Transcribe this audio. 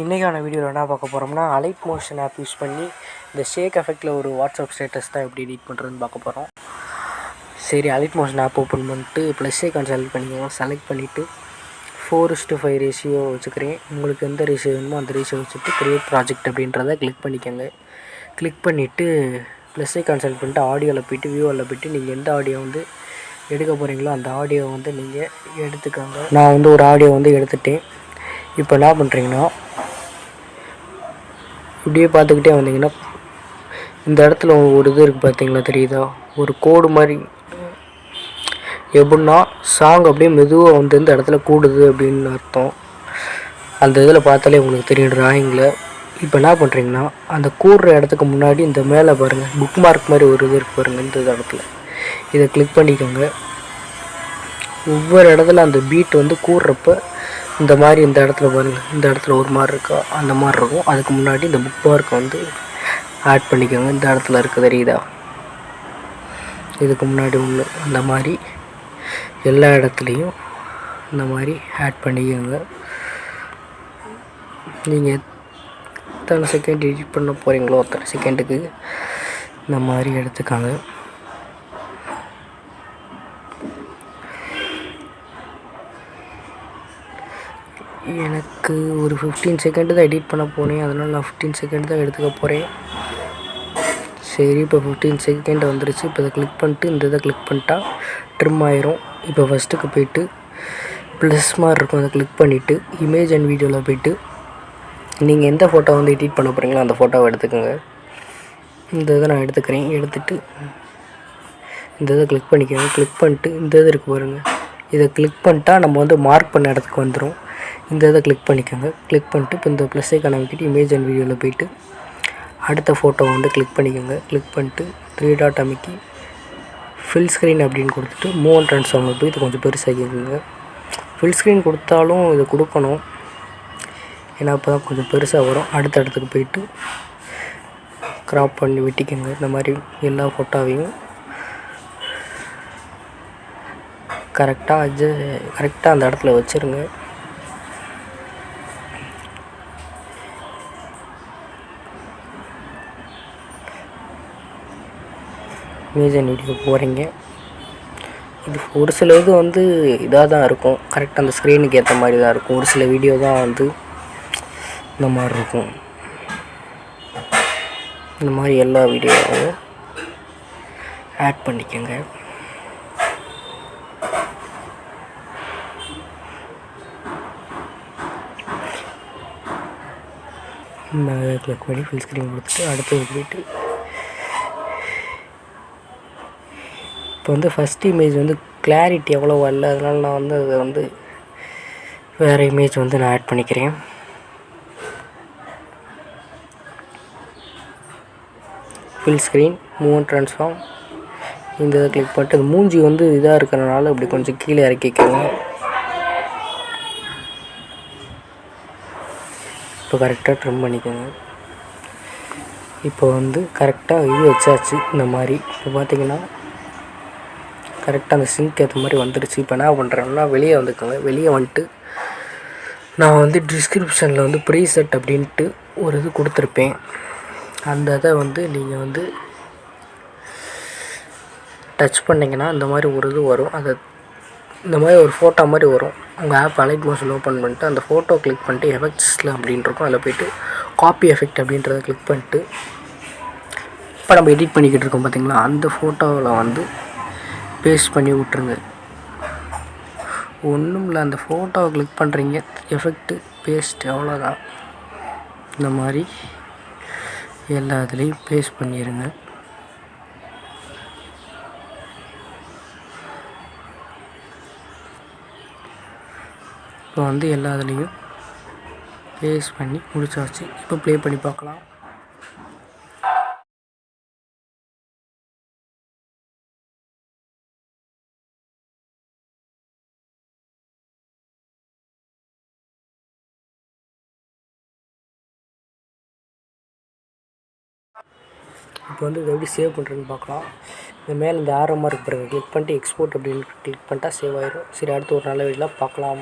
இன்றைக்கான வீடியோவில் என்ன பார்க்க போகிறோம்னா அலைட் மோஷன் ஆப் யூஸ் பண்ணி இந்த ஷேக் எஃபெக்டில் ஒரு வாட்ஸ்அப் ஸ்டேட்டஸ் தான் எப்படி எடிட் பண்ணுறதுன்னு பார்க்க போகிறோம். சரி, அலைட் மோஷன் ஆப் ஓப்பன் பண்ணிட்டு ப்ளஸ் ஐக்கான் செலக்ட் பண்ணிக்கோங்க. செலக்ட் பண்ணிவிட்டு 4:5 ரேஷியோ வச்சுக்கிறேன். உங்களுக்கு எந்த ரேஷியோ வேணுமோ அந்த ரேஷியோ வச்சுட்டு க்ரியேட் ப்ராஜெக்ட் அப்படின்றத கிளிக் பண்ணிக்கோங்க. கிளிக் பண்ணிவிட்டு ப்ளஸ் ஐக்கான் செலக்ட் பண்ணிட்டு ஆடியோவில் போய்ட்டு வியூவில் போய்ட்டு நீங்கள் எந்த ஆடியோ வந்து எடுக்க போகிறீங்களோ அந்த ஆடியோவை வந்து நீங்கள் எடுத்துக்கோங்க. நான் வந்து ஒரு ஆடியோ வந்து எடுத்துட்டேன். இப்போ என்ன பண்ணுறீங்கன்னா இப்படியே பார்த்துக்கிட்டே வந்தீங்கன்னா இந்த இடத்துல ஒரு இது இருக்குது பார்த்தீங்களா, தெரியுதா? ஒரு கோடு மாதிரி. எப்படின்னா சாங் அப்படியே மெதுவாக வந்து இந்த இடத்துல கூடுது அப்படின்னு அர்த்தம். அந்த இதில் பார்த்தாலே உங்களுக்கு தெரியும் ட்ராயிங்கில். இப்போ என்ன பண்ணுறீங்கன்னா அந்த கூடுற இடத்துக்கு முன்னாடி இந்த மேலே பாருங்கள் புக் மார்க் மாதிரி ஒரு இது இருக்குது பாருங்கள். இந்த இடத்துல இதை கிளிக் பண்ணிக்கோங்க. ஒவ்வொரு இடத்துல அந்த பீட் வந்து கூடுறப்ப இந்த மாதிரி இந்த இடத்துல பாருங்கள், இந்த இடத்துல ஒரு மாதிரி இருக்கா அந்த மாதிரி இருக்கும். அதுக்கு முன்னாடி இந்த புக் மார்க்கை வந்து ஆட் பண்ணிக்கோங்க. இந்த இடத்துல இருக்குது தெரியுதா? இதுக்கு முன்னாடி ஒன்று அந்த மாதிரி எல்லா இடத்துலையும் இந்த மாதிரி ஆட் பண்ணிக்கோங்க. நீங்கள் எத்தனை செகண்ட் எடிட் பண்ண போகிறீங்களோ அத்தனை செகண்டுக்கு இந்த மாதிரி எடுத்துக்காங்க. எனக்கு ஒரு 15 செகண்டு தான் எடிட் பண்ண போனேன், அதனால் நான் 15 செகண்ட் தான் எடுத்துக்க போகிறேன். சரி, இப்போ 15 செகண்ட் வந்துருச்சு. இப்போ இதை கிளிக் பண்ணிட்டு இந்த இதை கிளிக் பண்ணிட்டா ட்ரிம் ஆயிரும். இப்போ ஃபஸ்ட்டுக்கு போய்ட்டு ப்ளஸ் மாதிரி இருக்கும், அதை கிளிக் பண்ணிவிட்டு இமேஜ் அண்ட் வீடியோவில் போய்ட்டு நீங்கள் எந்த ஃபோட்டோ வந்து எடிட் பண்ண போகிறீங்களோ அந்த ஃபோட்டோவை எடுத்துக்கோங்க. இந்த இதை நான் எடுத்துக்கிறேன். எடுத்துகிட்டு இந்த இதை கிளிக் பண்ணிக்கோங்க. கிளிக் பண்ணிட்டு இந்த இது இருக்குது பாருங்கள், இதை கிளிக் பண்ணிட்டா நம்ம வந்து மார்க் பண்ண இடத்துக்கு வந்துடும். இந்த இதை கிளிக் பண்ணிக்கோங்க. கிளிக் பண்ணிட்டு இப்போ இந்த ப்ளஸ் ஐக்கானை வைக்கிட்டு இமேஜ் அண்ட் வீடியோவில் போய்ட்டு அடுத்த ஃபோட்டோவை வந்து கிளிக் பண்ணிக்கோங்க. கிளிக் பண்ணிட்டு 3 டாட் அமைக்கி ஃபில் ஸ்க்ரீன் அப்படின்னு கொடுத்துட்டு மூவ் அண்ட் ட்ரான்ஸ்ஃபார்மில் போய் இது கொஞ்சம் பெருசாகிக்கோங்க. ஃபில் ஸ்க்ரீன் கொடுத்தாலும் இது கொடுக்கணும், ஏன்னா அப்போ தான் கொஞ்சம் பெருசாக வரும். அடுத்த இடத்துக்கு போய்ட்டு க்ராப் பண்ணி வெட்டிக்கோங்க. இந்த மாதிரி எல்லா ஃபோட்டோவையும் கரெக்டாக அந்த இடத்துல வச்சுருங்க. இமேஜ் அண்ட் வீடியோ போகிறீங்க. இது ஒரு சில இது வந்து இதாக தான் இருக்கும், கரெக்டாக அந்த ஸ்க்ரீனுக்கு ஏற்ற மாதிரி தான் இருக்கும். ஒரு சில வீடியோ தான் வந்து இந்த மாதிரி இருக்கும். இந்த மாதிரி எல்லா வீடியோவும் ஆட் பண்ணிக்கோங்க. கிளிக் பண்ணி ஃபுல் ஸ்க்ரீன் கொடுத்துட்டு அடுத்தது போய்ட்டு இப்போ வந்து ஃபஸ்ட் இமேஜ் வந்து கிளாரிட்டி எவ்வளோ வரல, அதனால் நான் வந்து அதை வந்து வேறு இமேஜ் வந்து நான் ஆட் பண்ணிக்கிறேன். Full screen move and transform இந்த இதை கிளிக் பண்ணிட்டு அது மூஞ்சி வந்து இதாக இருக்கிறனால இப்படி கொஞ்சம் கீழே இறக்கிக்கோங்க. இப்போ கரெக்டாக ட்ரிம் பண்ணிக்கோங்க. இப்போ வந்து கரெக்டாக இது வச்சாச்சு. இந்த மாதிரி இப்போ பார்த்திங்கன்னா கரெக்டாக அந்த சிங்க் ஏற்ற மாதிரி வந்துடுச்சு. இப்போ என்ன பண்ணுறேன்னா வெளியே வந்துக்கோங்க. வெளியே வந்துட்டு நான் வந்து டிஸ்கிரிப்ஷனில் வந்து ப்ரீசெட் அப்படின்ட்டு ஒரு இது கொடுத்துருப்பேன். அந்த இதை வந்து நீங்கள் வந்து டச் பண்ணிங்கன்னா இந்த மாதிரி ஒரு இது வரும். அதை இந்த மாதிரி ஒரு ஃபோட்டோ மாதிரி வரும். உங்கள் ஆப் அலைட் மோஷன் ஓப்பன் பண்ணிட்டு அந்த ஃபோட்டோ கிளிக் பண்ணிட்டு எஃபெக்ட்ஸில் அப்படின்ட்டுருக்கும், அதில் போய்ட்டு காப்பி எஃபெக்ட் அப்படின்றத கிளிக் பண்ணிட்டு இப்போ நம்ம எடிட் பண்ணிக்கிட்டு இருக்கோம் பார்த்திங்களா, அந்த ஃபோட்டோவில் வந்து பேஸ்ட் பண்ணி விட்ருங்க. ஒன்றும் இல்லை, அந்த ஃபோட்டோவை கிளிக் பண்ணுறீங்க, எஃபெக்ட்டு பேஸ்ட், அவ்வளோதான். இந்த மாதிரி எல்லா இதுலேயும் பேஸ்ட் பண்ணிடுங்க. இப்போ வந்து எல்லா இதுலேயும் பேஸ்ட் பண்ணி முடிச்சாச்சு. இப்போ ப்ளே பண்ணி பார்க்கலாம். இப்போ வந்து இதை எப்படி சேவ் பண்ணுறதுன்னு பார்க்கலாம். இந்த மேலே இந்த ஆரோ மார்க் பாருங்கள், கிளிக் பண்ணிட்டு எக்ஸ்போர்ட் அப்படின்னு கிளிக் பண்ணிட்டா சேவ் ஆயிடும். சரி, அடுத்து ஒரு நல்ல வீடியோவில் பார்க்கலாம்.